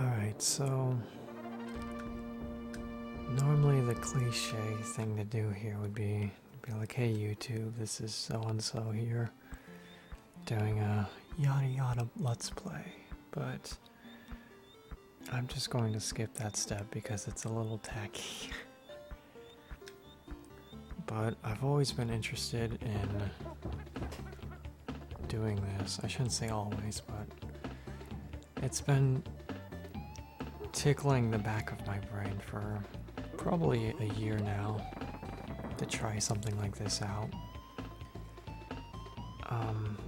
Alright, so normally the cliche thing to do here would be like, hey YouTube, this is so-and-so here doing a yada yada let's play, but I'm just going to skip that step because it's a little tacky. But I've always been interested in doing this. I shouldn't say always, but it's been tickling the back of my brain for probably a year now to try something like this out.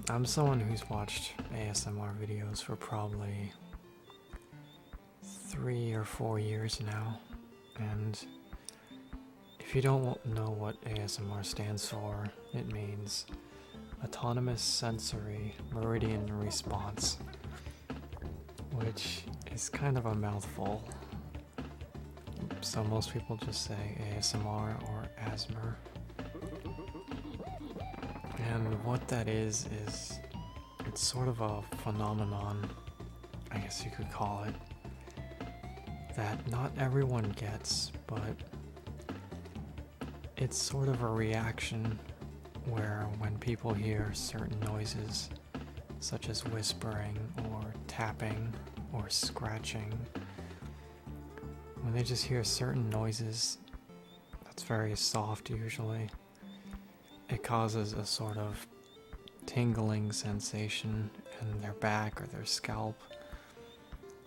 I'm someone who's watched ASMR videos for probably 3 or 4 years now, and if you don't know what ASMR stands for, it means Autonomous Sensory Meridian Response, which is kind of a mouthful. So most people just say ASMR or ASMR. And what that is it's sort of a phenomenon, I guess you could call it, that not everyone gets, but it's sort of a reaction where when people hear certain noises, such as whispering or tapping or scratching, when they just hear certain noises that's very soft usually, it causes a sort of tingling sensation in their back or their scalp.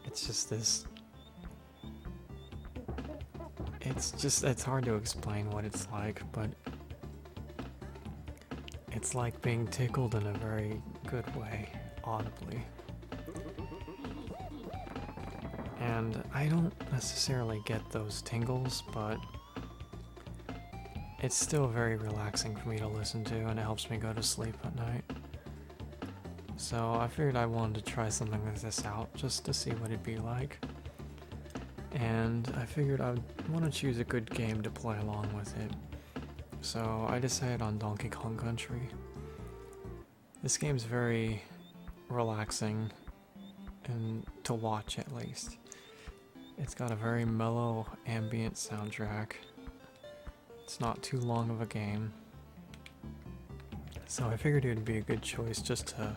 It's just this, it's hard to explain what it's like, but it's like being tickled in a very good way, audibly. And I don't necessarily get those tingles, but it's still very relaxing for me to listen to, and it helps me go to sleep at night. So I figured I wanted to try something like this out, just to see what it'd be like. And I figured I'd want to choose a good game to play along with it. So I decided on Donkey Kong Country. This game's very relaxing, and to watch at least. It's got a very mellow ambient soundtrack. It's not too long of a game. So I figured it would be a good choice just to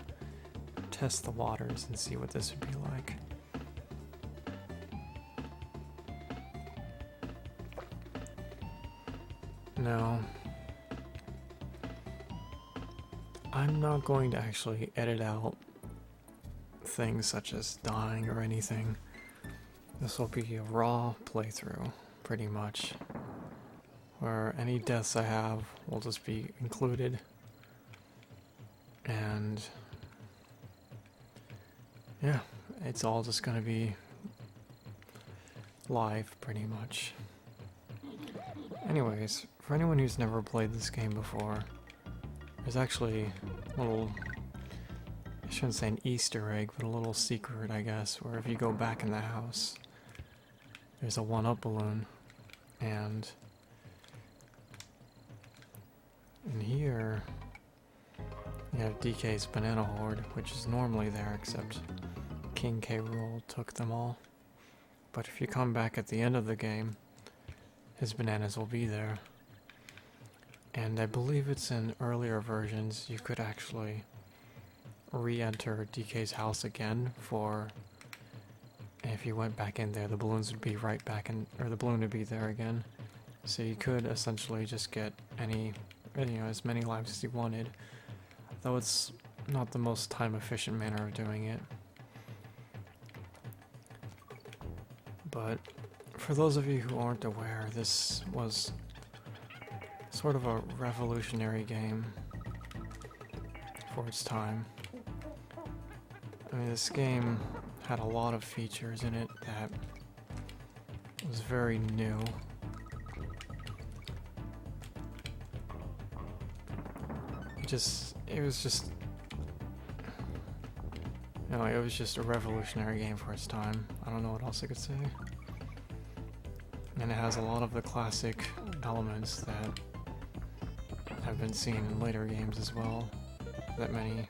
test the waters and see what this would be like. Now, I'm not going to actually edit out things such as dying or anything. This will be a raw playthrough, pretty much, where any deaths I have will just be included. And yeah, it's all just gonna be live, pretty much. Anyways, for anyone who's never played this game before, there's actually a little, I shouldn't say an Easter egg, but a little secret, I guess, where if you go back in the house, there's a 1-up balloon, and in here, you have DK's banana hoard, which is normally there, except King K. Rool took them all. But if you come back at the end of the game, his bananas will be there. And I believe it's in earlier versions, you could actually re-enter DK's house again for, if you went back in there, the balloons would be right back in, or the balloon would be there again. So you could essentially just get any, as many lives as you wanted, though it's not the most time efficient manner of doing it. But for those of you who aren't aware, this was sort of a revolutionary game for its time. I mean, this game had a lot of features in it that was very new. It was just a revolutionary game for its time. I don't know what else I could say. And it has a lot of the classic elements that have been seen in later games as well, that many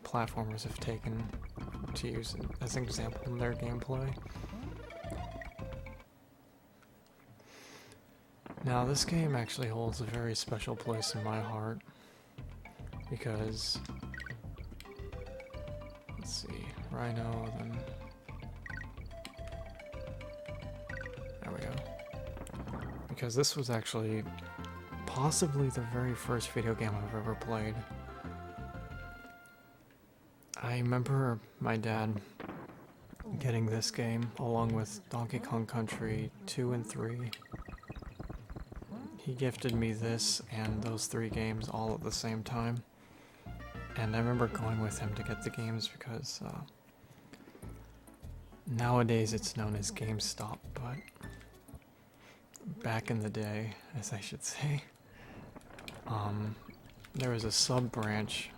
platformers have taken to use as an example in their gameplay. Now, this game actually holds a very special place in my heart because, let's see, Rhino, then, there we go. Because this was actually possibly the very first video game I've ever played. I remember my dad getting this game along with Donkey Kong Country 2 and 3. He gifted me this and those 3 games all at the same time. And I remember going with him to get the games because nowadays it's known as GameStop, but back in the day, as I should say, there was a sub-branch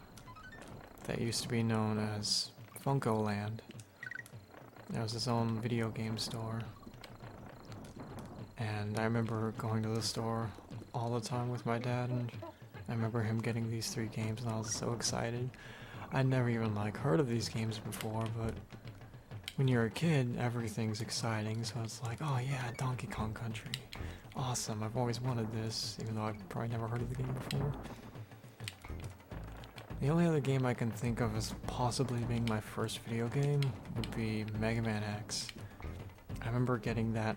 that used to be known as Funkoland. There was his own video game store. And I remember going to the store all the time with my dad, and I remember him getting these 3 games, and I was so excited. I'd never even heard of these games before, but when you're a kid, everything's exciting, so it's like, oh yeah, Donkey Kong Country. Awesome, I've always wanted this, even though I've probably never heard of the game before. The only other game I can think of as possibly being my first video game would be Mega Man X. I remember getting that,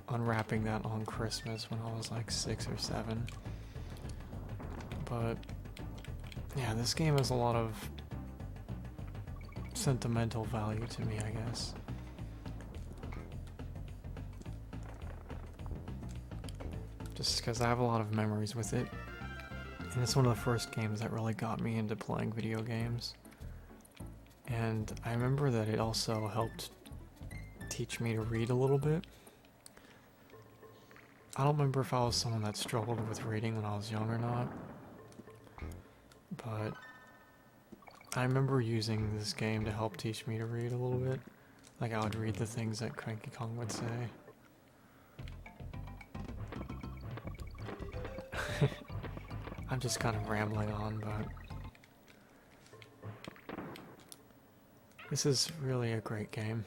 unwrapping that on Christmas when I was like 6 or 7. But yeah, this game has a lot of sentimental value to me, I guess. Just because I have a lot of memories with it. And it's one of the first games that really got me into playing video games. And I remember that it also helped teach me to read a little bit. I don't remember if I was someone that struggled with reading when I was young or not. But I remember using this game to help teach me to read a little bit. Like I would read the things that Cranky Kong would say. I'm just kind of rambling on, but this is really a great game.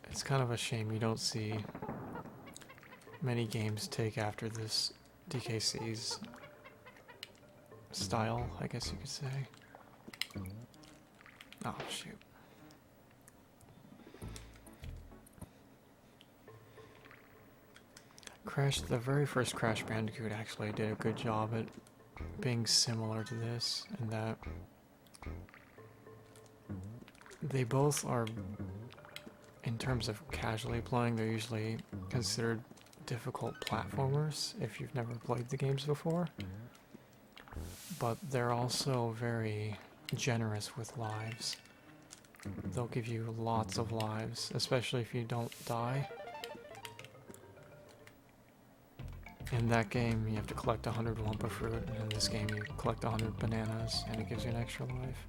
It's kind of a shame you don't see many games take after this DKC's style, I guess you could say. Oh, shoot. The very first Crash Bandicoot actually did a good job at being similar to this, in that they both are, in terms of casually playing, they're usually considered difficult platformers if you've never played the games before. But they're also very generous with lives. They'll give you lots of lives, especially if you don't die. In that game, you have to collect 100 Wumpa fruit, and in this game, you collect 100 bananas, and it gives you an extra life.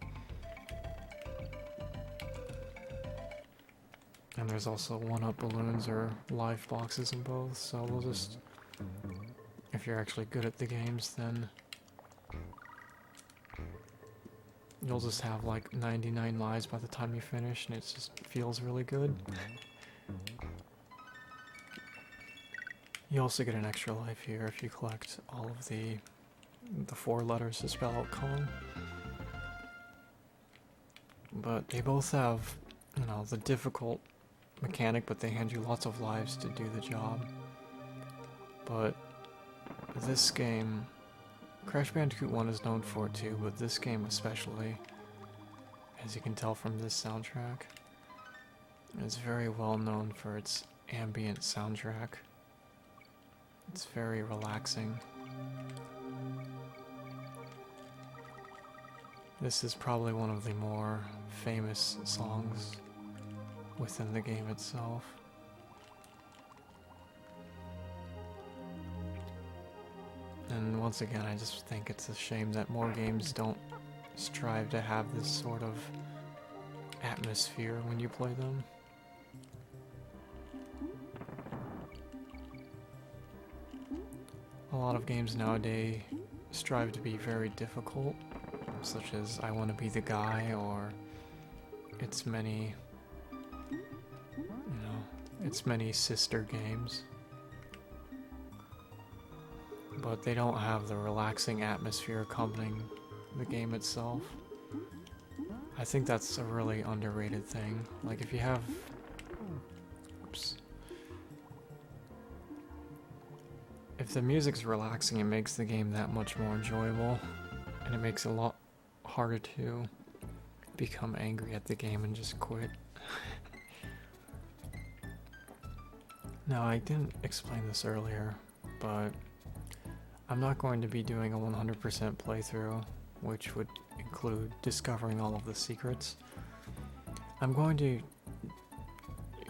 And there's also 1-up balloons or life boxes in both, so we'll just... If you're actually good at the games, then you'll just have like 99 lives by the time you finish, and it just feels really good. You also get an extra life here if you collect all of the 4 letters to spell out Kong. But they both have, you know, the difficult mechanic, but they hand you lots of lives to do the job. But this game, Crash Bandicoot 1 is known for it too, but this game especially, as you can tell from this soundtrack, is very well known for its ambient soundtrack. It's very relaxing. This is probably one of the more famous songs within the game itself. And once again, I just think it's a shame that more games don't strive to have this sort of atmosphere when you play them. A lot of games nowadays strive to be very difficult, such as I Want to Be the Guy, or its many sister games. but they don't have the relaxing atmosphere accompanying the game itself. I think that's a really underrated thing. Like if you have... Oops. If the music's relaxing, it makes the game that much more enjoyable, and it makes it a lot harder to become angry at the game and just quit. Now, I didn't explain this earlier, but I'm not going to be doing a 100% playthrough, which would include discovering all of the secrets. I'm going to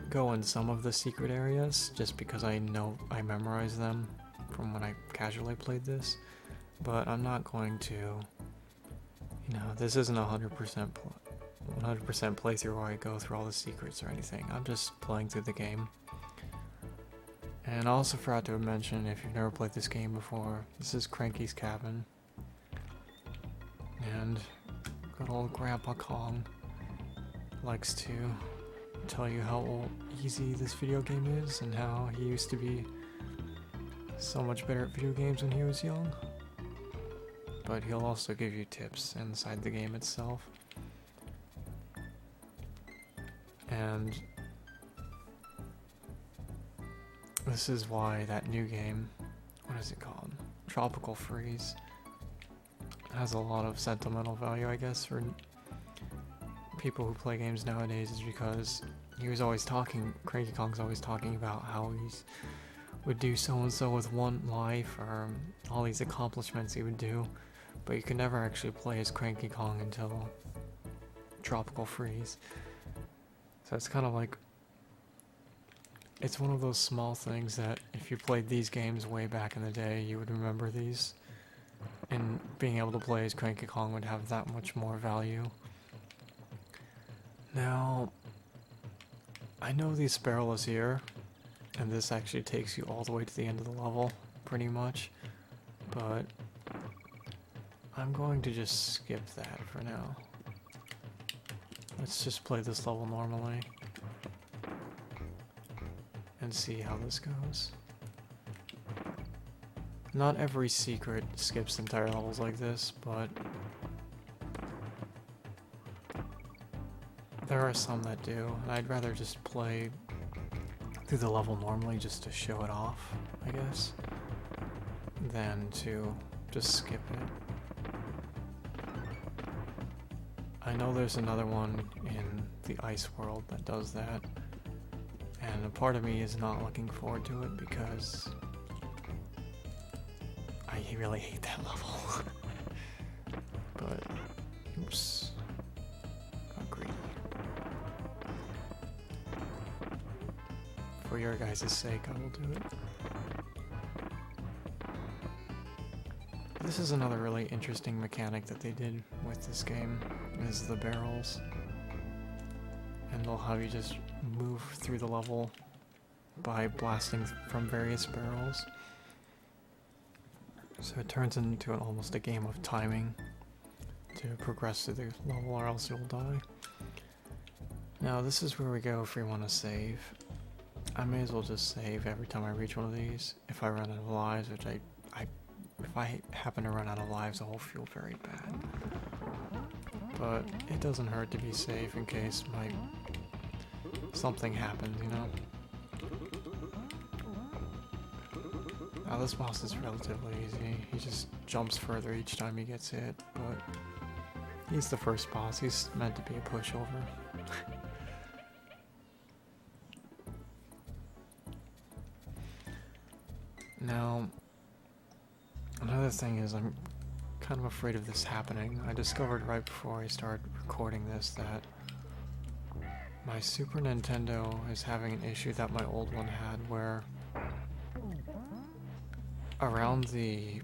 go in some of the secret areas, just because I know I memorized them from when I casually played this, but I'm not going to, you know, this isn't a 100% playthrough where I go through all the secrets or anything. I'm just playing through the game. And I also forgot to mention, if you've never played this game before, this is Cranky's cabin. And good old Grandpa Kong likes to tell you how easy this video game is and how he used to be so much better at video games when he was young. But he'll also give you tips inside the game itself. And this is why that new game, what is it called? Tropical Freeze, has a lot of sentimental value, I guess, for people who play games nowadays, is because he was always talking, Cranky Kong's always talking about how he's would do so and so with one life, or all these accomplishments he would do, but you could never actually play as Cranky Kong until Tropical Freeze. So it's kind of like, it's one of those small things that if you played these games way back in the day, you would remember these, and being able to play as Cranky Kong would have that much more value. Now, I know the Sparrow is here, and this actually takes you all the way to the end of the level, pretty much, but I'm going to just skip that for now. Let's just play this level normally and see how this goes. Not every secret skips entire levels like this, but there are some that do, and I'd rather just play through the level normally just to show it off, I guess, than to just skip it. I know there's another one in the ice world that does that, and a part of me is not looking forward to it because I really hate that level. But, oops, got greedy. For your guys' sake, I will do it. This is another really interesting mechanic that they did with this game, is the barrels. And they'll have you just move through the level by blasting from various barrels. So it turns into almost a game of timing to progress through the level, or else you'll die. Now this is where we go if we want to save. I may as well just save every time I reach one of these. If I run out of lives, which if I happen to run out of lives, I will feel very bad. But it doesn't hurt to be safe in case something happens, you know? Now this boss is relatively easy. He just jumps further each time he gets hit, but he's the first boss. He's meant to be a pushover. Now, another thing is I'm kind of afraid of this happening. I discovered right before I started recording this that my Super Nintendo is having an issue that my old one had, where around the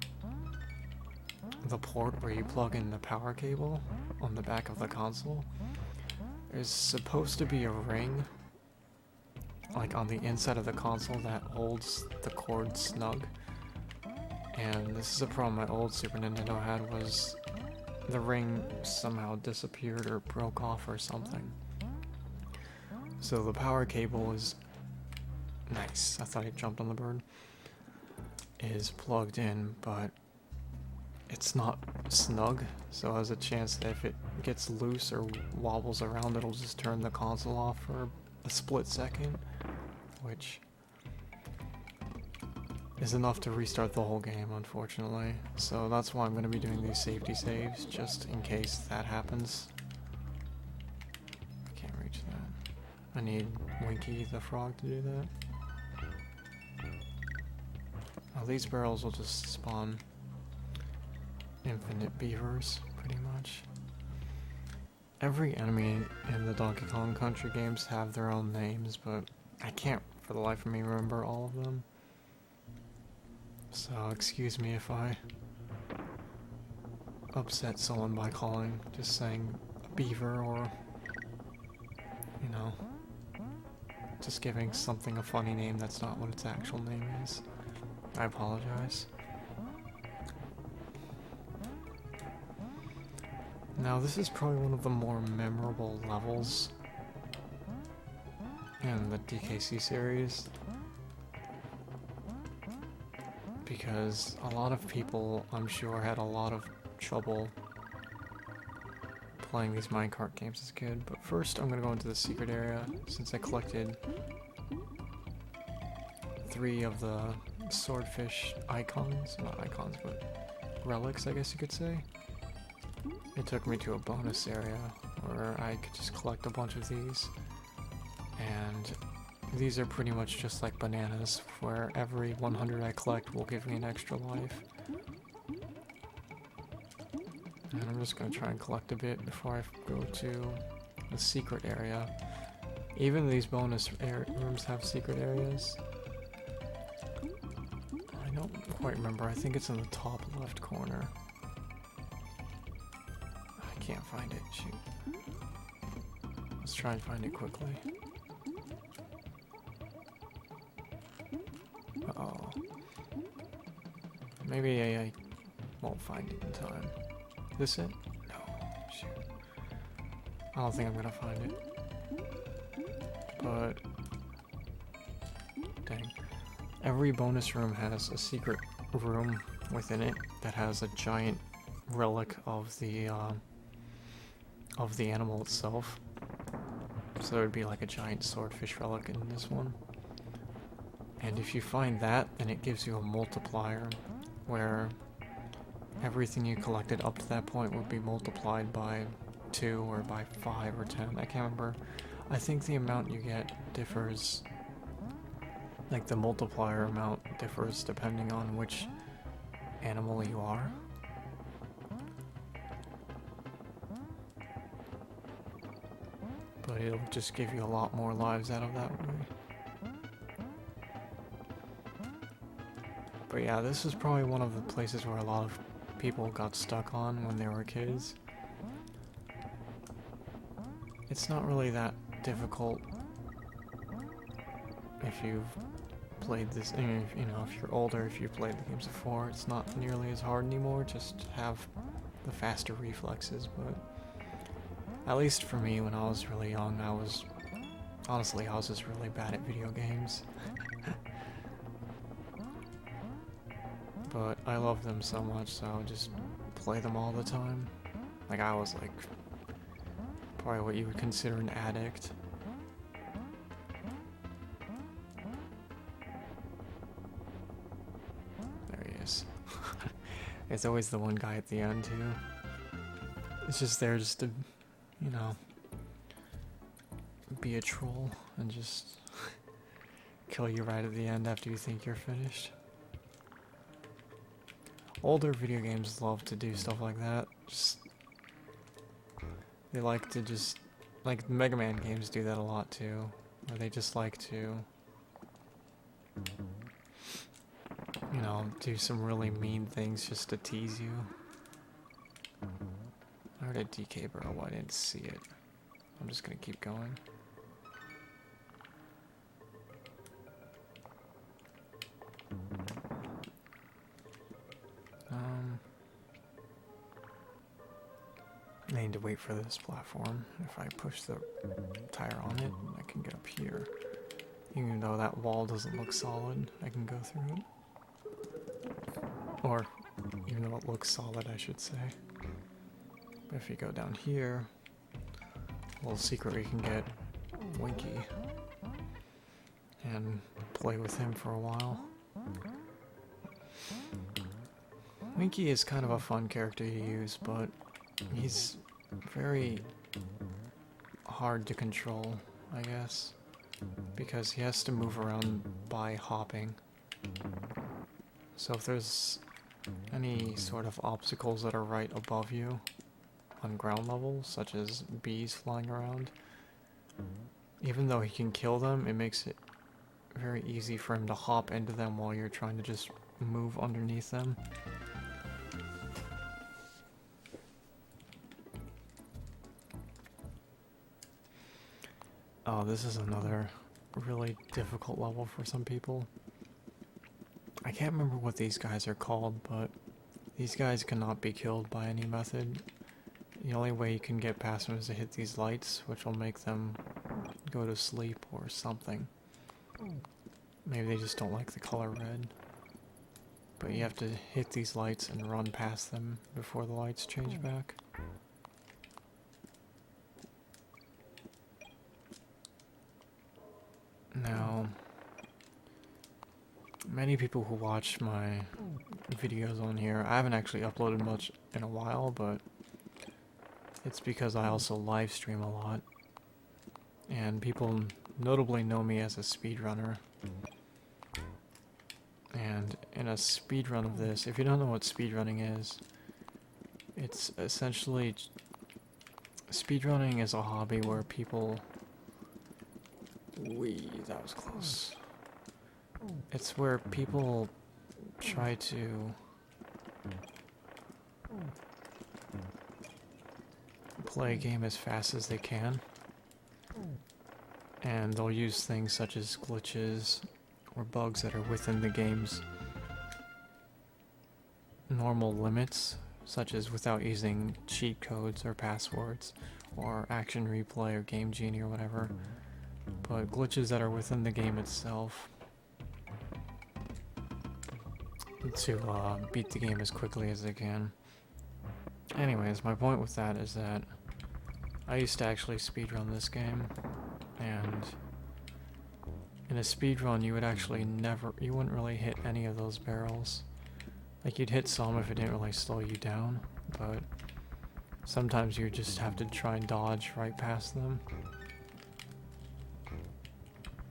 port where you plug in the power cable on the back of the console, there's supposed to be a ring like on the inside of the console that holds the cord snug. And this is a problem my old Super Nintendo had, was the ring somehow disappeared or broke off or something. So the power cable is nice. I thought I jumped on the bird. is plugged in, but it's not snug, so there's a chance that if it gets loose or wobbles around, it'll just turn the console off for a split second, which is enough to restart the whole game, unfortunately. So that's why I'm going to be doing these safety saves, just in case that happens. I can't reach that. I need Winky the frog to do that. Now these barrels will just spawn infinite beavers, pretty much. Every enemy in the Donkey Kong Country games have their own names, but I can't for the life of me remember all of them. So excuse me if I upset someone by just saying a beaver, or, you know, just giving something a funny name that's not what its actual name is. I apologize. Now this is probably one of the more memorable levels in the DKC series, because a lot of people, I'm sure, had a lot of trouble playing these minecart games as a kid. But first I'm going to go into the secret area, since I collected 3 of the swordfish icons, not icons, but relics, I guess you could say. It took me to a bonus area where I could just collect a bunch of these, and these are pretty much just like bananas, where every 100 I collect will give me an extra life. And I'm just going to try and collect a bit before I go to the secret area. Even these bonus rooms have secret areas. I don't quite remember, I think it's in the top left corner. I can't find it, shoot. Let's try and find it quickly. Uh-oh. Maybe I won't find it in time. Is this it? No, shoot. I don't think I'm gonna find it. But dang. Every bonus room has a secret room within it that has a giant relic of the animal itself. So there would be like a giant swordfish relic in this one. And if you find that, then it gives you a multiplier where everything you collected up to that point would be multiplied by 2 or by 5 or 10. I can't remember. I think the amount you get differs, like the multiplier amount differs depending on which animal you are. But it'll just give you a lot more lives out of that way. But yeah, this is probably one of the places where a lot of people got stuck on when they were kids. It's not really that difficult if you've played this, you know, if you're older, if you've played the games before, it's not nearly as hard anymore, just have the faster reflexes. But at least for me, when I was really young, I was just really bad at video games. But I love them so much, so I would just play them all the time. Like, I was like probably what you would consider an addict. There he is. It's always the one guy at the end too. It's just there just to, you know, be a troll and just kill you right at the end after you think you're finished. Older video games love to do stuff like that. They like to just, like Mega Man games do that a lot too, where they just like to, you know, do some really mean things just to tease you. I heard a DK barrel, I didn't see it. I'm just gonna keep going. I need to wait for this platform. If I push the tire on it, I can get up here. Even though that wall doesn't look solid, I can go through it. Or, even though it looks solid, I should say. But if you go down here, a little secret we can get Winky and play with him for a while. Winky is kind of a fun character to use, but he's very hard to control, I guess, because he has to move around by hopping. So if there's any sort of obstacles that are right above you on ground level, such as bees flying around, even though he can kill them, it makes it very easy for him to hop into them while you're trying to just move underneath them. Oh, this is another really difficult level for some people. I can't remember what these guys are called, but these guys cannot be killed by any method. The only way you can get past them is to hit these lights, which will make them go to sleep or something. Maybe they just don't like the color red. But you have to hit these lights and run past them before the lights change back. Now, many people who watch my videos on here, I haven't actually uploaded much in a while, but it's because I also live stream a lot. And people notably know me as a speedrunner. And in a speedrun of this, if you don't know what speedrunning is, it's essentially... Speedrunning is a hobby where people... Wee, that was close. It's where people try to play a game as fast as they can, and they'll use things such as glitches or bugs that are within the game's normal limits, such as without using cheat codes or passwords or action replay or game genie or whatever, but glitches that are within the game itself to beat the game as quickly as they can. Anyways, my point with that is that I used to actually speedrun this game, and in a speedrun you would actually you wouldn't really hit any of those barrels. Like, you'd hit some if it didn't really slow you down, but sometimes you just have to try and dodge right past them.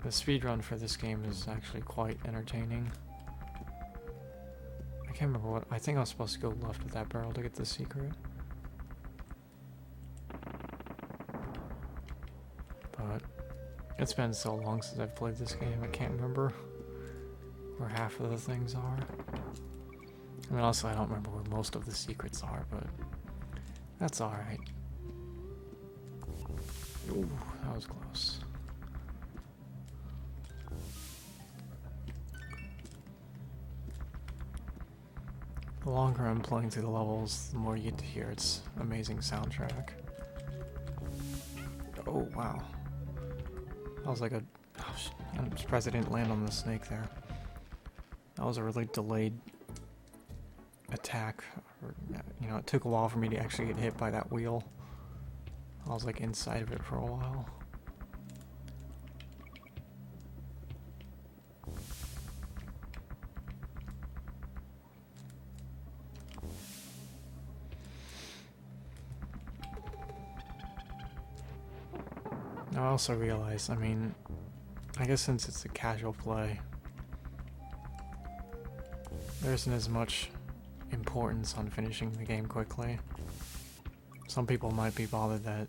The speedrun for this game is actually quite entertaining. I can't remember what... I think I was supposed to go left with that barrel to get the secret. But it's been so long since I've played this game, I can't remember where half of the things are. I mean, also I don't remember where most of the secrets are, but that's alright. Ooh, that was close. The longer I'm playing through the levels, the more you get to hear its amazing soundtrack. Oh, wow. That was like a... Oh, shit. I'm surprised I didn't land on the snake there. That was a really delayed attack. Or, you know, it took a while for me to actually get hit by that wheel. I was like inside of it for a while. I also realized, I mean, I guess since it's a casual play, there isn't as much importance on finishing the game quickly. Some people might be bothered that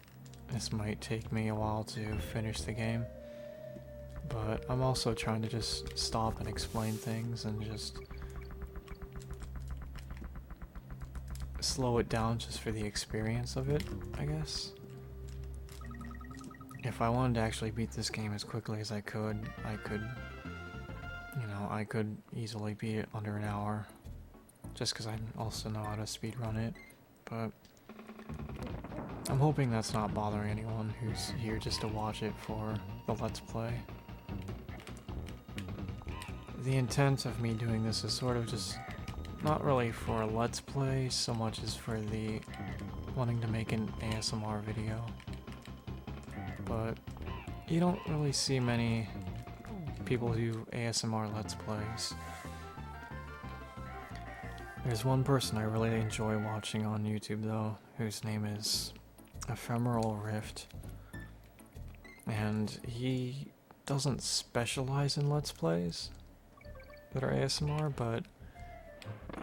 this might take me a while to finish the game, but I'm also trying to just stop and explain things and just slow it down just for the experience of it, I guess. If I wanted to actually beat this game as quickly as I could, you know, I could easily beat it under an hour, just because I also know how to speedrun it, but I'm hoping that's not bothering anyone who's here just to watch it for the Let's Play. The intent of me doing this is sort of just not really for a Let's Play so much as for the wanting to make an ASMR video. But you don't really see many people who do ASMR Let's Plays. There's one person I really enjoy watching on YouTube though, whose name is Ephemeral Rift. And he doesn't specialize in Let's Plays that are ASMR, but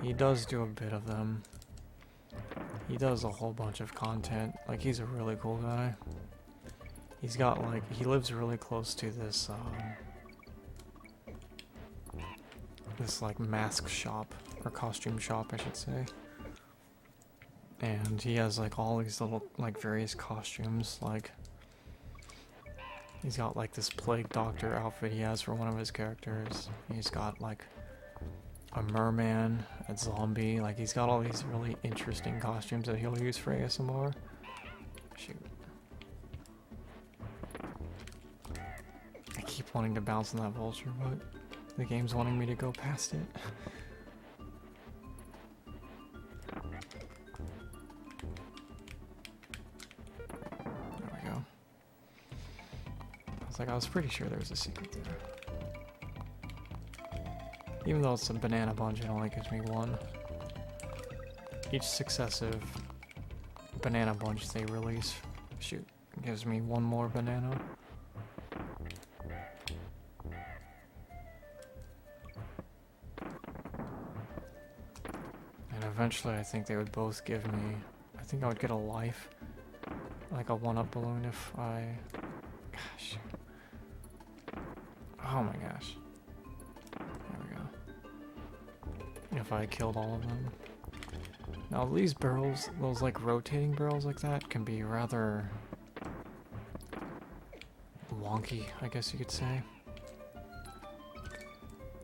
he does do a bit of them. He does a whole bunch of content. Like, he's a really cool guy. He's got, like, he lives really close to this, this, like, mask shop, or costume shop, I should say. And he has, like, all these little, like, various costumes, like, he's got, like, this plague doctor outfit he has for one of his characters. He's got, like, a merman, a zombie, like, he's got all these really interesting costumes that he'll use for ASMR. Shoot. I keep wanting to bounce on that vulture, but the game's wanting me to go past it. There we go. I was pretty sure there was a secret there. Even though it's a banana bunch, it only gives me one. Each successive banana bunch they release, shoot, gives me one more banana. And eventually I think they would both give me, I think I would get a life, like a one-up balloon if I, gosh. Oh my gosh. If I killed all of them. Now these barrels, those like rotating barrels like that, can be rather wonky, I guess you could say.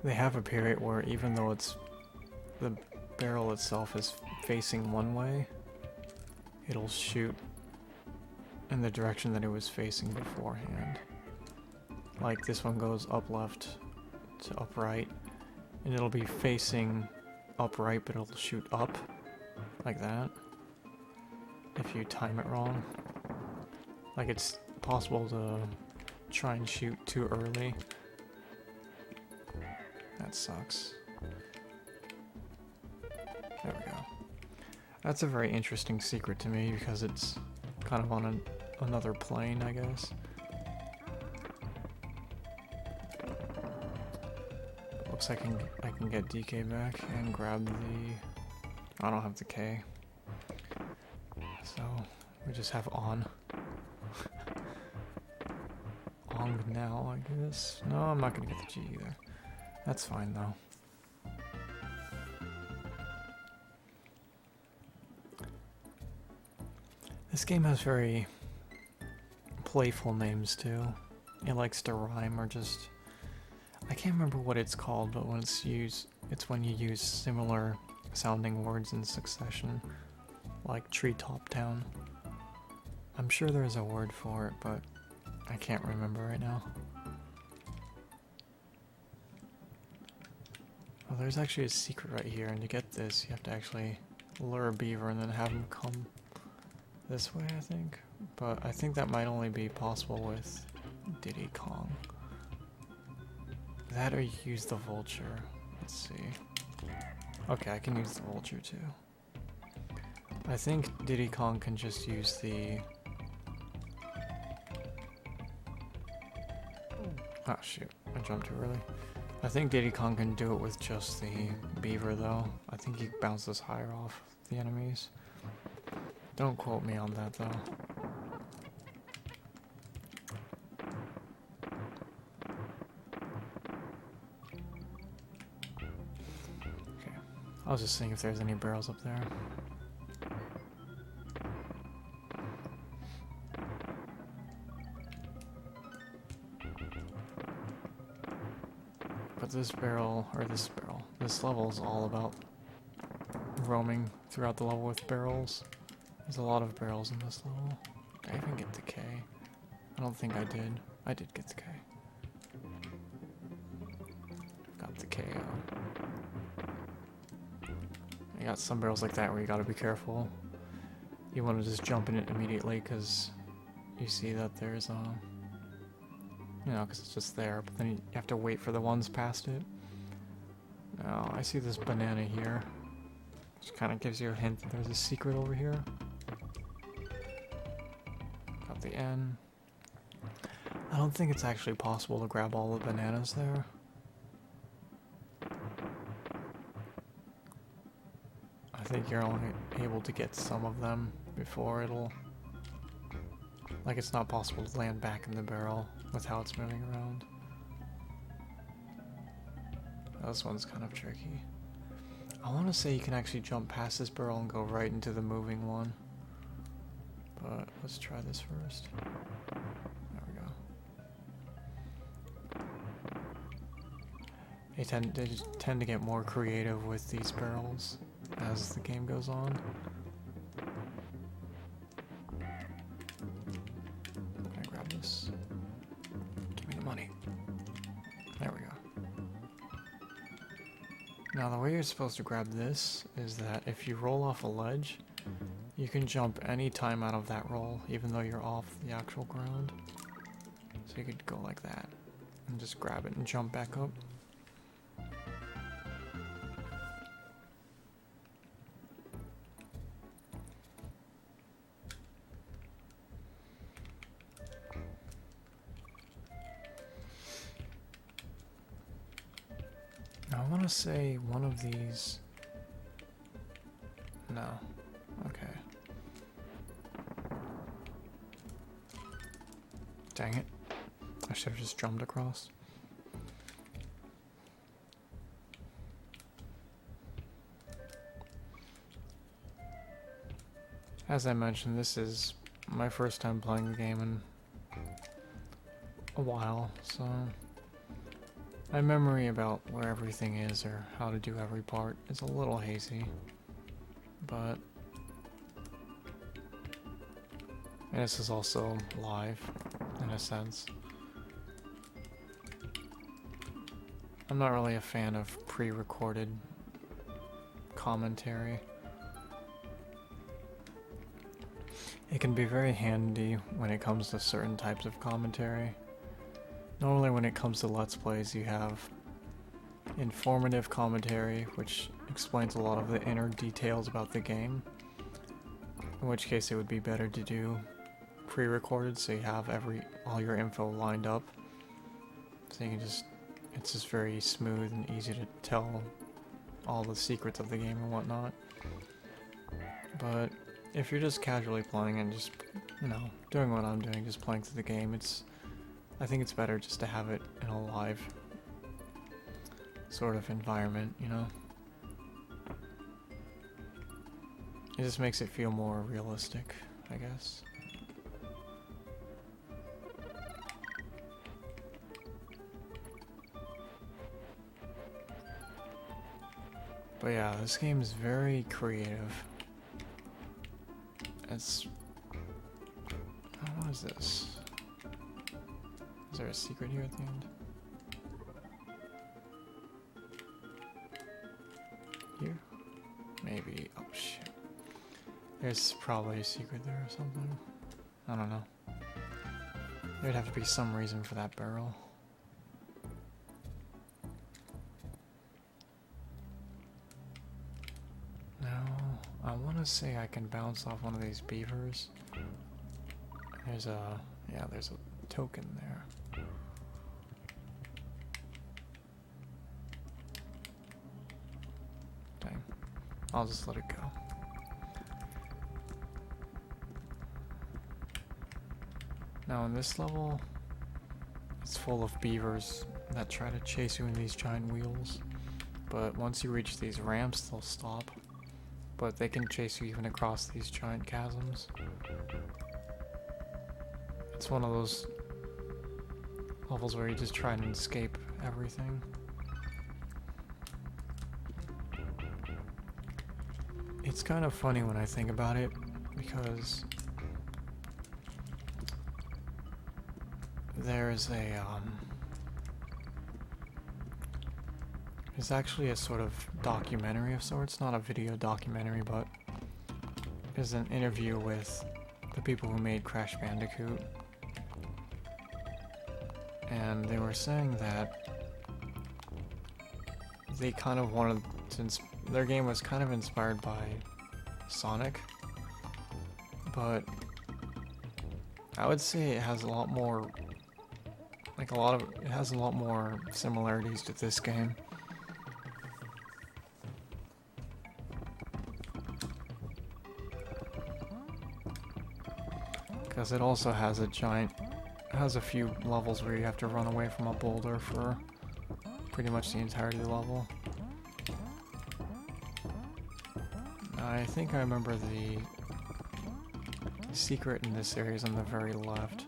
They have a period where even though it's the barrel itself is facing one way, it'll shoot in the direction that it was facing beforehand. Like this one goes up left to up right, and it'll be facing upright, but it'll shoot up like that if you time it wrong. Like, it's possible to try and shoot too early. That sucks. There we go. That's a very interesting secret to me because it's kind of on another plane, I guess. I can get DK back and grab the... I don't have the K. So, we just have on. On now, I guess. No, I'm not gonna get the G either. That's fine though. This game has very playful names too. It likes to rhyme or just... I can't remember what it's called, but when it's used, it's when you use similar sounding words in succession, like Treetop Town. I'm sure there's a word for it, but I can't remember right now. Oh, there's actually a secret right here, and to get this, you have to actually lure a beaver and then have him come this way, I think. But I think that might only be possible with Diddy Kong. That or use the vulture. Let's see. Okay, I can use the vulture too. I think Diddy Kong can just use the... Oh shoot, I jumped too early. I think Diddy Kong can do it with just the beaver though. I think he bounces higher off the enemies. Don't quote me on that though. I was just seeing if there's any barrels up there. But this level is all about roaming throughout the level with barrels. There's a lot of barrels in this level. Did I even get the K? I don't think I did. I did get the K. Got the KO. got some barrels like that where you gotta be careful. You want to just jump in it immediately because you see that there's you know, because it's just there, but then you have to wait for the ones past it. Now, I see this banana here, which kind of gives you a hint that there's a secret over here. Got the N. I don't think it's actually possible to grab all the bananas there. I think you're only able to get some of them before it'll... Like, it's not possible to land back in the barrel with how it's moving around. This one's kind of tricky. I want to say you can actually jump past this barrel and go right into the moving one. But let's try this first. There we go. They tend to get more creative with these barrels as the game goes on. I'm gonna grab this. Give me the money. There we go. Now the way you're supposed to grab this is that if you roll off a ledge, you can jump any time out of that roll, even though you're off the actual ground. So you could go like that, and just grab it and jump back up. Now I want to say one of these... No. Okay. Dang it. I should have just jumped across. As I mentioned, this is my first time playing the game in a while, so my memory about where everything is or how to do every part is a little hazy, but this is also live in a sense. I'm not really a fan of pre-recorded commentary. It can be very handy when it comes to certain types of commentary. Normally when it comes to Let's Plays, you have informative commentary, which explains a lot of the inner details about the game. In which case it would be better to do pre-recorded so you have all your info lined up. So you can it's just very smooth and easy to tell all the secrets of the game and whatnot. But if you're just casually playing and just, you know, doing what I'm doing, just playing through the game, I think it's better just to have it in a live sort of environment, you know? It just makes it feel more realistic, I guess. But yeah, this game is very creative. It's... what is this? Is there a secret here at the end? Here? Maybe. Oh shit. There's probably a secret there or something. I don't know. There'd have to be some reason for that barrel. Now, I want to say I can bounce off one of these beavers. There's a token there. Dang. I'll just let it go. Now in this level, it's full of beavers that try to chase you in these giant wheels. But once you reach these ramps, they'll stop. But they can chase you even across these giant chasms. It's one of those levels where you just try and escape everything. It's kind of funny when I think about it, because there's is actually a sort of documentary of sorts. Not a video documentary, but is an interview with the people who made Crash Bandicoot. And they were saying that they kind of wanted to, their game was kind of inspired by Sonic, but I would say it has a lot more, like it has a lot more similarities to this game. Because it also has a few levels where you have to run away from a boulder for pretty much the entirety of the level. I think I remember the secret in this area is on the very left.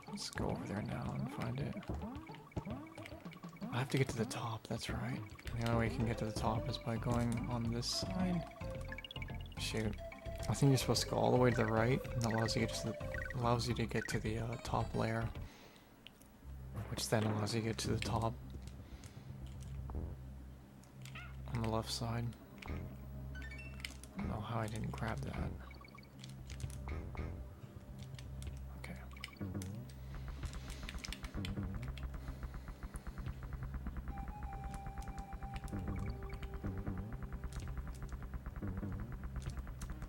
Let's go over there now and find it. I have to get to the top, that's right. The only way you can get to the top is by going on this side. Shoot. I think you're supposed to go all the way to the right, and that allows you to get to the top layer, which then allows you to get to the top on the left side. I don't know how I didn't grab that. Okay.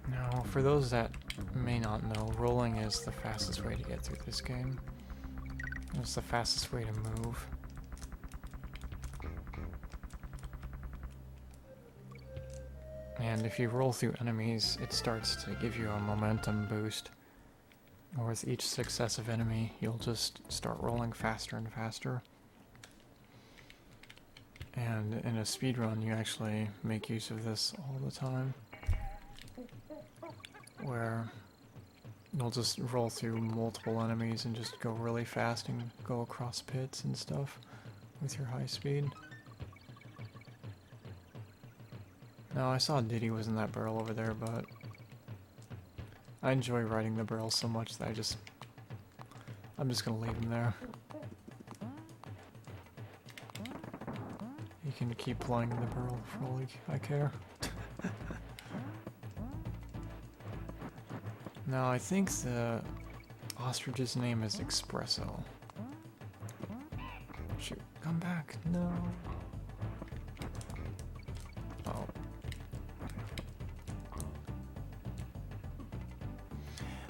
Now, for those that may not know, rolling is the fastest way to get through this game. It's the fastest way to move. And if you roll through enemies, it starts to give you a momentum boost. With each successive enemy, you'll just start rolling faster and faster. And in a speedrun, you actually make use of this all the time, where you'll just roll through multiple enemies and just go really fast and go across pits and stuff with your high speed. Now, I saw Diddy was in that barrel over there, but I enjoy riding the barrel so much that I'm just gonna leave him there. You can keep flying in the barrel for all I care. Now, I think the ostrich's name is Espresso. Shoot, come back, no. Oh.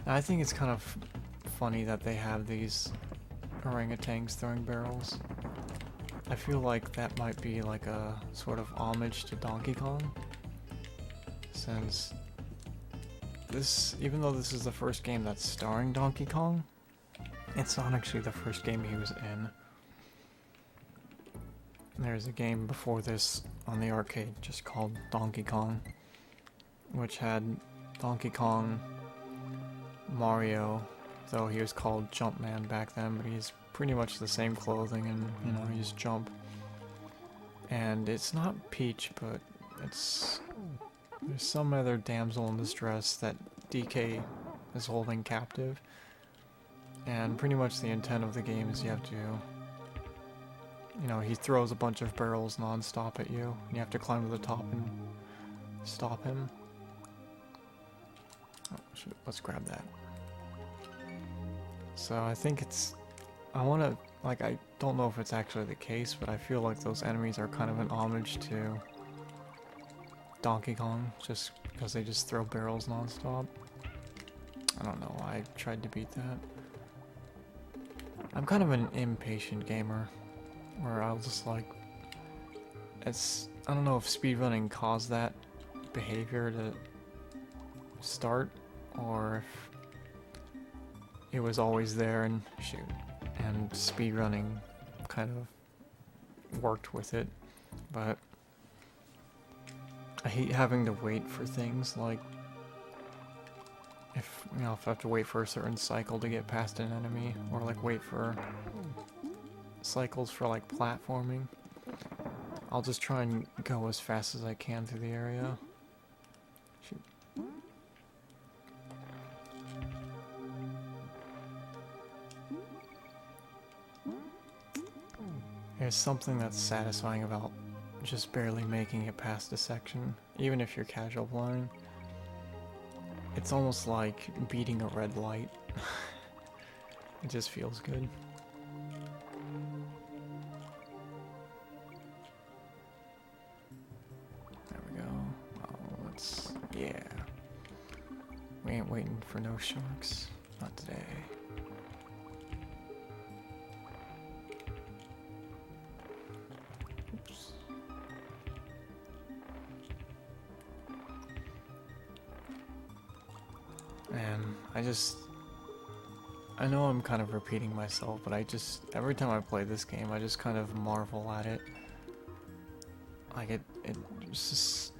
I think it's kind of funny that they have these orangutans throwing barrels. I feel like that might be like a sort of homage to Donkey Kong, since even though this is the first game that's starring Donkey Kong, it's not actually the first game he was in. There's a game before this on the arcade just called Donkey Kong, which had Donkey Kong, Mario, though he was called Jumpman back then, but he's pretty much the same clothing and, you know, you just jump. And it's not Peach, but there's some other damsel in distress that DK is holding captive. And pretty much the intent of the game is you have to, you know, he throws a bunch of barrels non-stop at you, and you have to climb to the top and stop him. Oh, shoot, let's grab that. So I think I don't know if it's actually the case, but I feel like those enemies are kind of an homage to Donkey Kong, just because they just throw barrels non-stop. I don't know, I tried to beat that. I'm kind of an impatient gamer, where I'll just like, I don't know if speedrunning caused that behavior to start, or if it was always there and speedrunning kind of worked with it, but I hate having to wait for things, like if I have to wait for a certain cycle to get past an enemy, or like wait for cycles for like platforming. I'll just try and go as fast as I can through the area. Shoot. There's something that's satisfying about just barely making it past a section, even if you're casual playing. It's almost like beating a red light. It just feels good. There we go. Oh, let's... yeah. We ain't waiting for no sharks. Not today. Oops. And I know I'm kind of repeating myself, but every time I play this game, I just kind of marvel at it. Like it just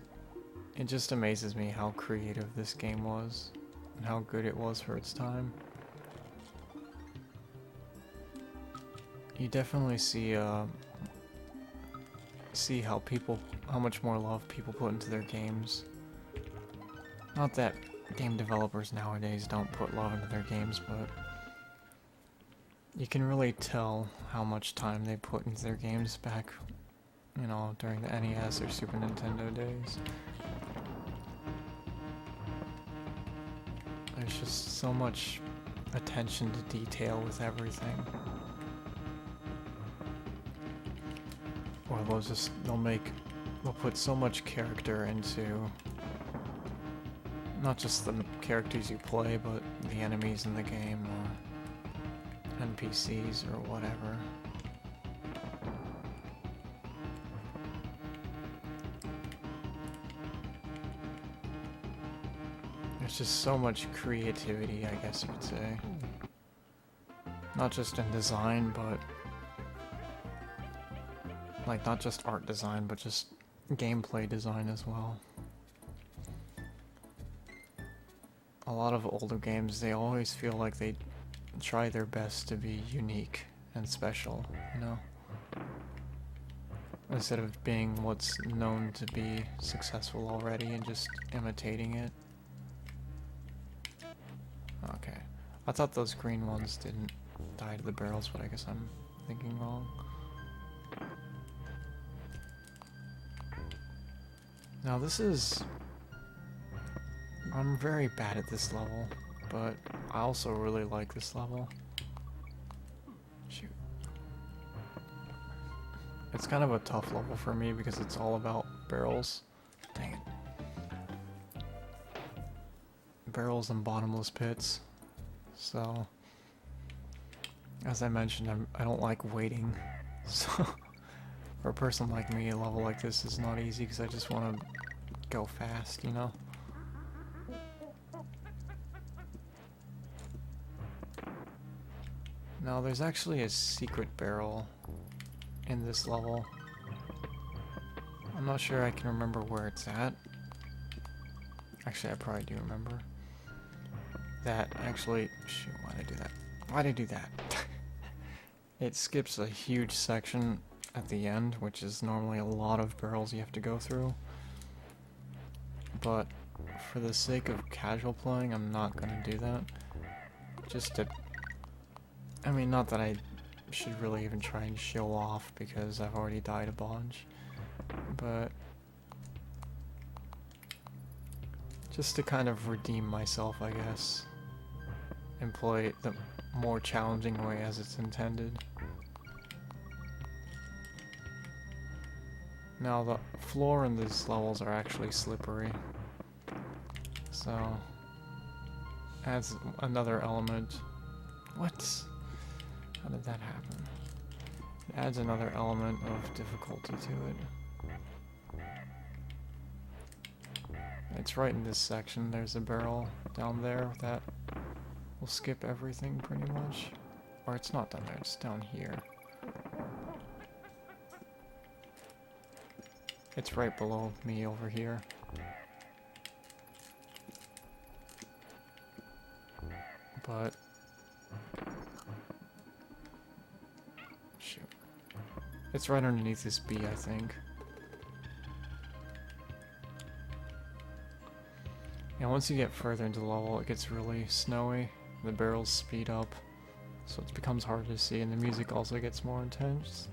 amazes me how creative this game was, and how good it was for its time. You definitely see how much more love people put into their games. Not that game developers nowadays don't put love into their games, but you can really tell how much time they put into their games back, you know, during the NES or Super Nintendo days. There's just so much attention to detail with everything. Or they'll put so much character into not just the characters you play, but the enemies in the game, or NPCs, or whatever. There's just so much creativity, I guess you could say. Not just in design, but... like, not just art design, but just gameplay design as well. A lot of older games, they always feel like they try their best to be unique and special, you know? Instead of being what's known to be successful already and just imitating it. Okay. I thought those green ones didn't die to the barrels, but I guess I'm thinking wrong. Now this is... I'm very bad at this level, but I also really like this level. Shoot. It's kind of a tough level for me because it's all about barrels. Dang it. Barrels and bottomless pits. So, as I mentioned, I don't like waiting. So, for a person like me, a level like this is not easy because I just want to go fast, you know? Now, there's actually a secret barrel in this level. I'm not sure I can remember where it's at. Actually, I probably do remember. That actually... shoot, why'd I do that? Why'd I do that? It skips a huge section at the end, which is normally a lot of barrels you have to go through. But for the sake of casual playing, I'm not gonna do that. Just to... I mean, not that I should really even try and show off, because I've already died a bunch. But... just to kind of redeem myself, I guess. And play it the more challenging way as it's intended. Now, the floor in these levels are actually slippery. So... adds another element. What? How did that happen? It adds another element of difficulty to it. It's right in this section. There's a barrel down there that will skip everything pretty much. Or it's not down there, it's down here. It's right below me over here. But... shoot. It's right underneath this B, I think. And once you get further into the level, it gets really snowy. The barrels speed up, so it becomes harder to see, and the music also gets more intense.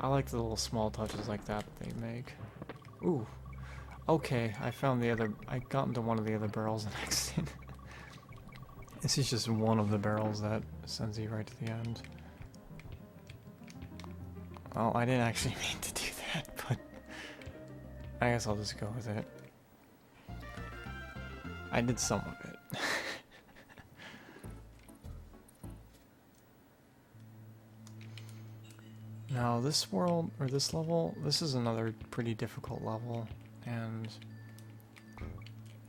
I like the little small touches like that they make. Ooh. Okay, I found the other... I got into one of the other barrels and exited. This is just one of the barrels that sends you right to the end. Well, I didn't actually mean to do that, but... I guess I'll just go with it. I did some of it. Now this world, or this level, this is another pretty difficult level, and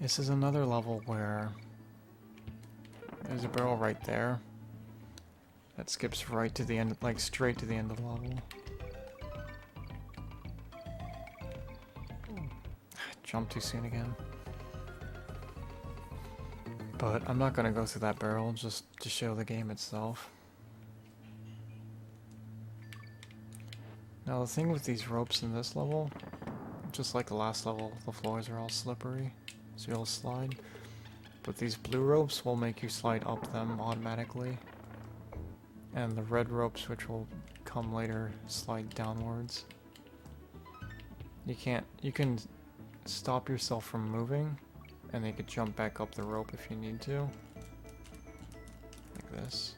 this is another level where there's a barrel right there that skips right to the end, like straight to the end of the level. Jump too soon again. But I'm not gonna go through that barrel just to show the game itself. Now the thing with these ropes in this level, just like the last level, the floors are all slippery, so you'll slide. But these blue ropes will make you slide up them automatically. And the red ropes, which will come later, slide downwards. You can stop yourself from moving, and then you could jump back up the rope if you need to. Like this.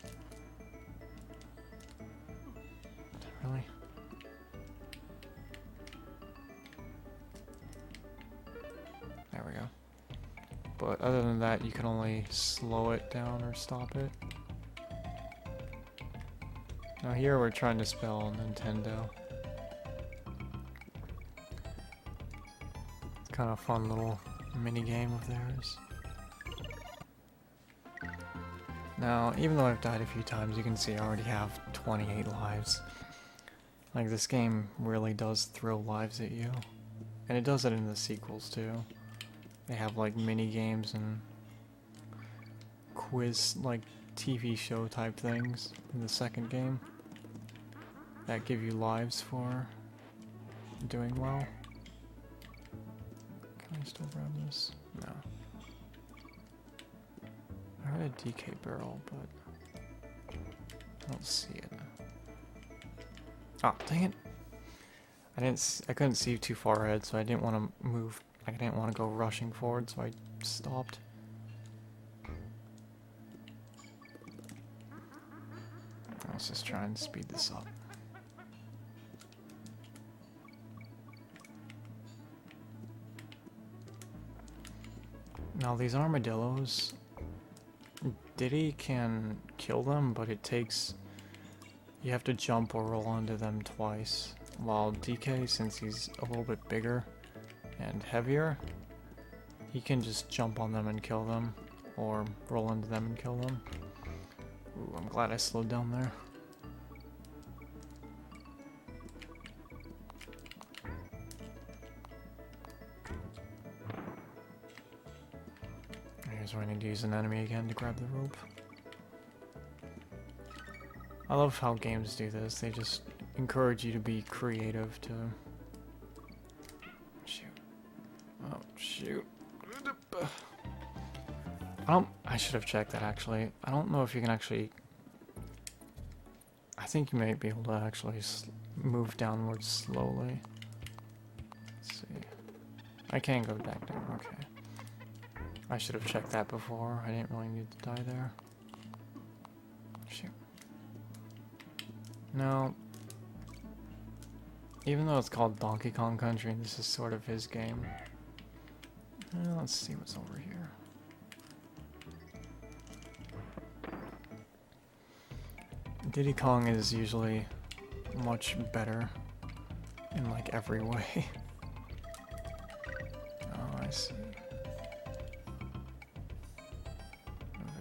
Really? There we go. But other than that, you can only slow it down or stop it. Now here we're trying to spell Nintendo. It's kind of a fun little mini game of theirs. Now, even though I've died a few times, you can see I already have 28 lives. Like, this game really does throw lives at you. And it does it in the sequels too. They have like mini games and quiz, like TV show type things in the second game that give you lives for doing well. Can I still grab this? No. I heard a DK barrel, but I don't see it. Oh, dang it! I couldn't see too far ahead, so I didn't want to move. I didn't want to go rushing forward, so I stopped. Let's just try and speed this up. Now these armadillos, Diddy can kill them, but it takes... You have to jump or roll onto them twice. While DK, since he's a little bit bigger and heavier, he can just jump on them and kill them, or roll into them and kill them. Ooh, I'm glad I slowed down there. Here's where I need to use an enemy again to grab the rope. I love how games do this. They just encourage you to be creative to... Shoot. Oh, shoot. I should have checked that actually. I don't know if you can actually... I think you might be able to actually move downwards slowly. Let's see. I can go back down, okay. I should have checked that before. I didn't really need to die there. Shoot. No. Even though it's called Donkey Kong Country, and this is sort of his game. Let's see what's over here. Diddy Kong is usually much better in like every way. Oh, I see.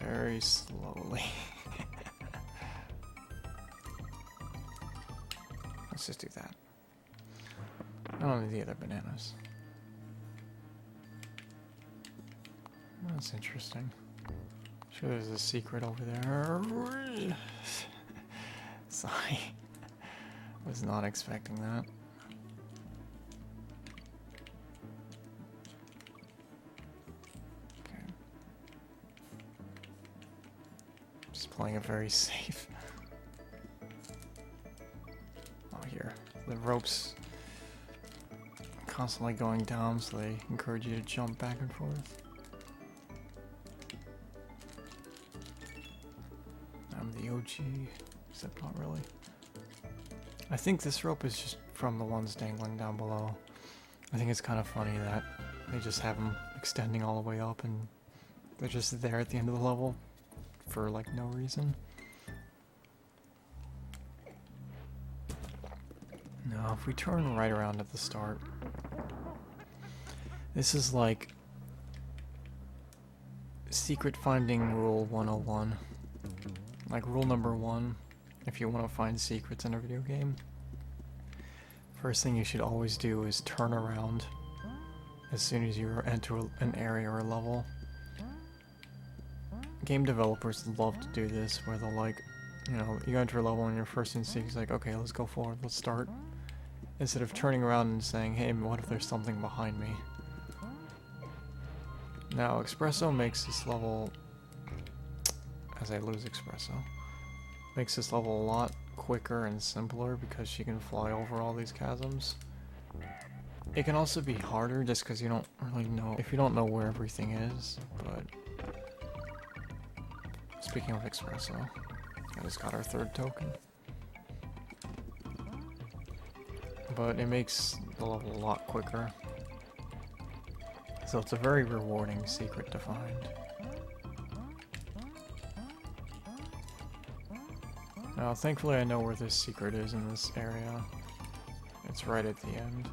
Very slowly. Let's just do that. I don't need the other bananas. That's interesting. Sure there's a secret over there. Sorry. Was not expecting that. Okay. Just playing it very safe. Oh, here. ropes constantly going down, so they encourage you to jump back and forth. I'm the OG, except not really. I think this rope is just from the ones dangling down below. I think it's kind of funny that they just have them extending all the way up and they're just there at the end of the level for like no reason. Now, if we turn right around at the start, this is like secret finding rule 101. Like rule number 1, if you want to find secrets in a video game. First thing you should always do is turn around as soon as you enter an area or a level. Game developers love to do this, where they'll like, you know, you enter a level and your first instinct is like, okay, let's go forward, let's start. Instead of turning around and saying, hey, what if there's something behind me? Now, Espresso makes this level, as I lose Espresso, makes this level a lot quicker and simpler because she can fly over all these chasms. It can also be harder just because you don't really know, if you don't know where everything is, but speaking of Espresso, I just got our 3rd token. But it makes the level a lot quicker. So it's a very rewarding secret to find. Now, thankfully I know where this secret is in this area. It's right at the end.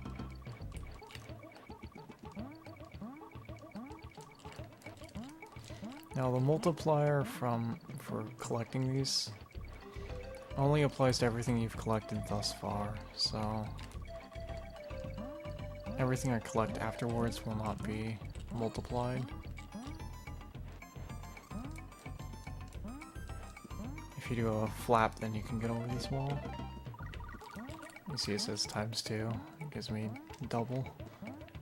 Now, the multiplier for collecting these only applies to everything you've collected thus far, so everything I collect afterwards will not be multiplied. If you do a flap, then you can get over this wall. You see it says ×2. It gives me double.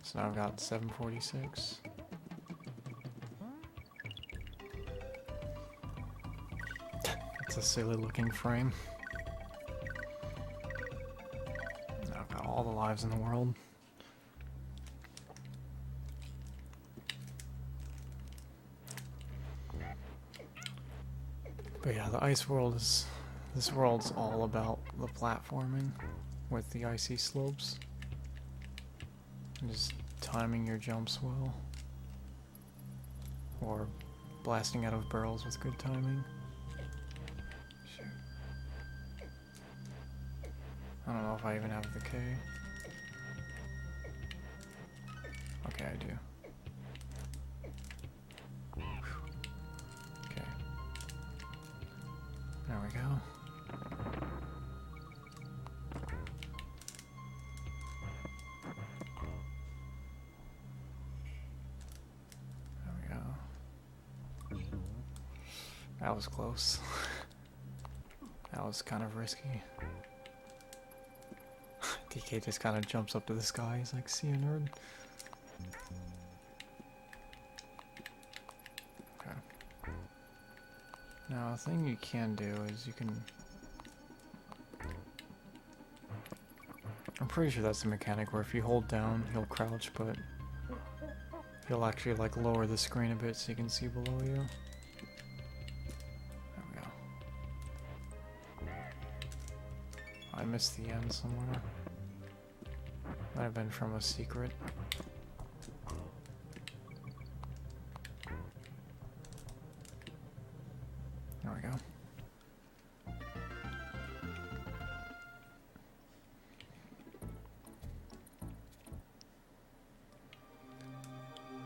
So now I've got 746. It's a silly looking frame. Now I've got all the lives in the world. But yeah, the ice world is, this world's all about the platforming with the icy slopes. And just timing your jumps well. Or blasting out of barrels with good timing. Shoot. I don't know if I even have the K. Okay, I do. Okay. There we go. There we go. That was close. That was kind of risky. DK just kind of jumps up to the sky. He's like, see a nerd. Okay. Now, a thing you can do is you can... I'm pretty sure that's the mechanic where if you hold down, he'll crouch, but he'll actually like lower the screen a bit so you can see below you. There we go. I missed the end somewhere. Might have been from a secret. There we go.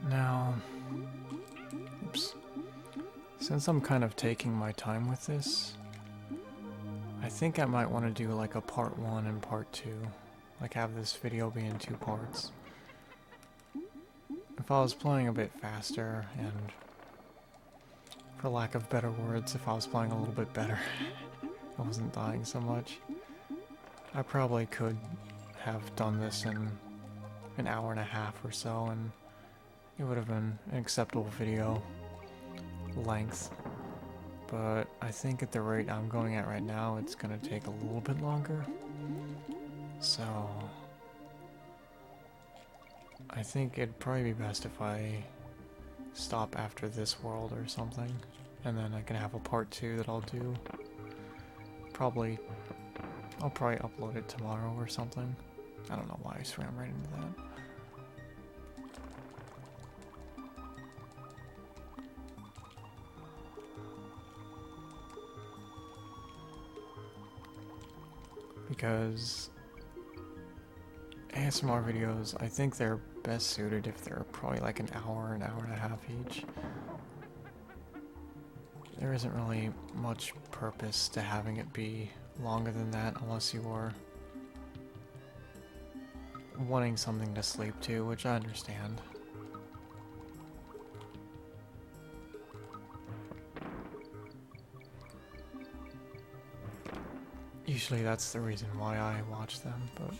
Now, oops. Since I'm kind of taking my time with this, I think I might want to do like a part 1 and part 2. Like have this video be in 2 parts. If I was playing a bit faster and, for lack of better words, if I was playing a little bit better, I wasn't dying so much, I probably could have done this in an hour and a half or so, and it would have been an acceptable video length. But I think at the rate I'm going at right now, it's gonna take a little bit longer. So I think it'd probably be best if I stop after this world or something, and then I can have a part 2 that I'll do. I'll probably upload it tomorrow or something. I don't know why I swam right into that. Because ASMR videos, I think they're best suited if they're probably like an hour and a half each. There isn't really much purpose to having it be longer than that unless you are wanting something to sleep to, which I understand. Usually that's the reason why I watch them, but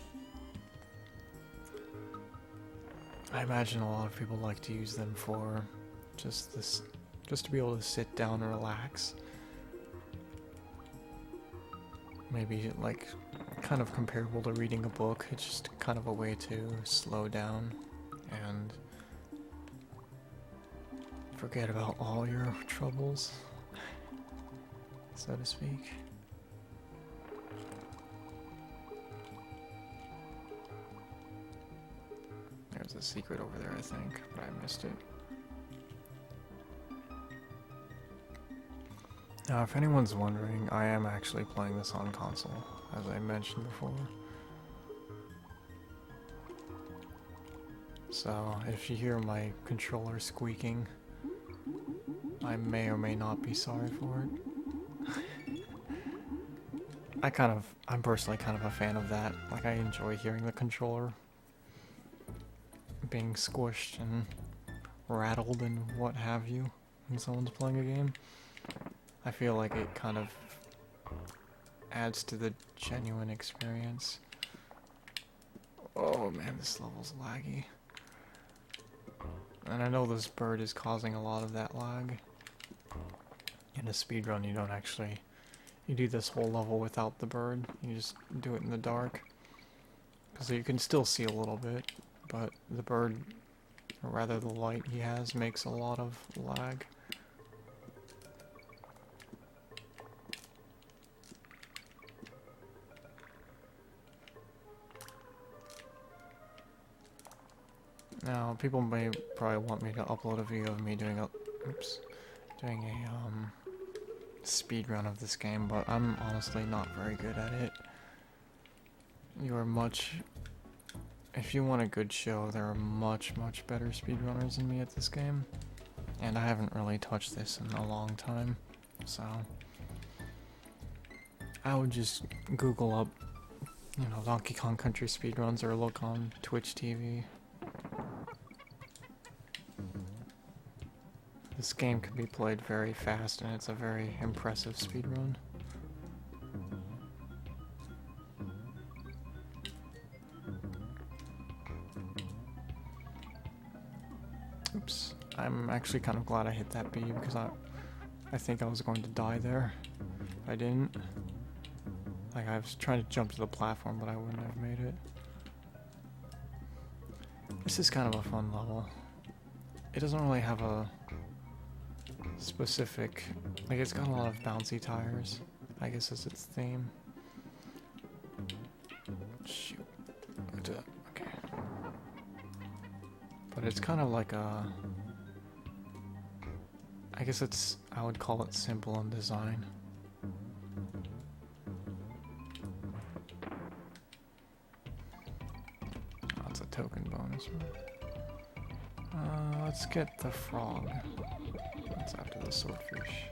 I imagine a lot of people like to use them for just to be able to sit down and relax. Maybe like kind of comparable to reading a book. It's just kind of a way to slow down and forget about all your troubles, so to speak. There's a secret over there, I think, but I missed it. Now, if anyone's wondering, I am actually playing this on console, as I mentioned before. So, if you hear my controller squeaking, I may or may not be sorry for it. I'm personally kind of a fan of that. Like, I enjoy hearing the controller being squished and rattled and what have you when someone's playing a game. I feel like it kind of adds to the genuine experience. Oh man, this level's laggy. And I know this bird is causing a lot of that lag. In a speedrun, you do this whole level without the bird. You just do it in the dark. So you can still see a little bit, but the bird, or rather the light he has, makes a lot of lag. Now, people may probably want me to upload a video of me doing a speed run of this game, but I'm honestly not very good at it. If you want a good show, there are much better speedrunners than me at this game, and I haven't really touched this in a long time, so I would just Google up, Donkey Kong Country speedruns, or look on Twitch TV. This game can be played very fast, and it's a very impressive speedrun. Oops. I'm actually kind of glad I hit that B, because I think I was going to die there if I didn't. Like, I was trying to jump to the platform, but I wouldn't have made it. This is kind of a fun level. It doesn't really have a specific, like, it's got a lot of bouncy tires, I guess is its theme. Shoot. Okay. But it's kind of like I guess I would call it simple in design. Oh, it's a token bonus. Let's get the frog. That's after the swordfish.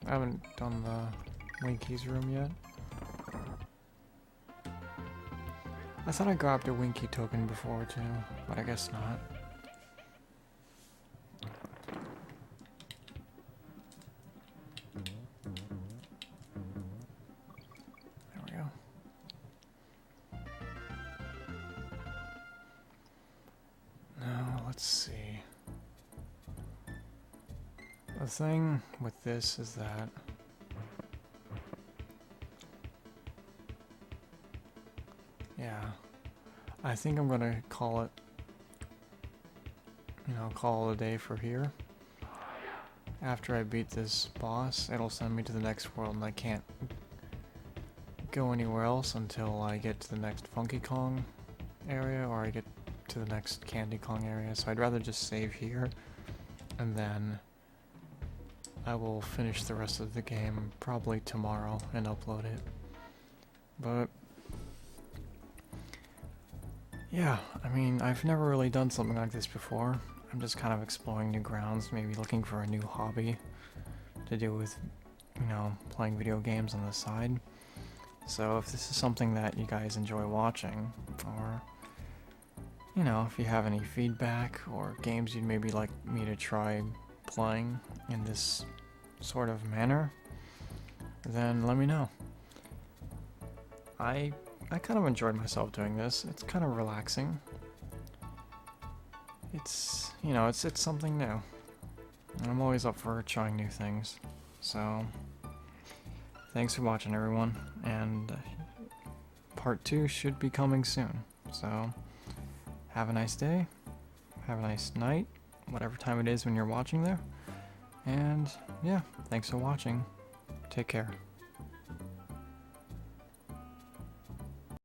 I haven't done the Winky's room yet. I thought I grabbed a Winky token before too, but I guess not. There we go. Now, let's see. The thing with this is that yeah, I think I'm gonna call it, call it a day for here. After I beat this boss, it'll send me to the next world, and I can't go anywhere else until I get to the next Funky Kong area, or I get to the next Candy Kong area, so I'd rather just save here, and then I will finish the rest of the game probably tomorrow and upload it. But yeah, I mean, I've never really done something like this before. I'm just kind of exploring new grounds, maybe looking for a new hobby to do with, playing video games on the side. So if this is something that you guys enjoy watching, or, if you have any feedback or games you'd maybe like me to try playing in this sort of manner, then let me know. I kind of enjoyed myself doing this. It's kind of relaxing. It's, it's something new. And I'm always up for trying new things. So, thanks for watching, everyone. And part 2 should be coming soon. So, have a nice day. Have a nice night. Whatever time it is when you're watching there. And, yeah, thanks for watching. Take care.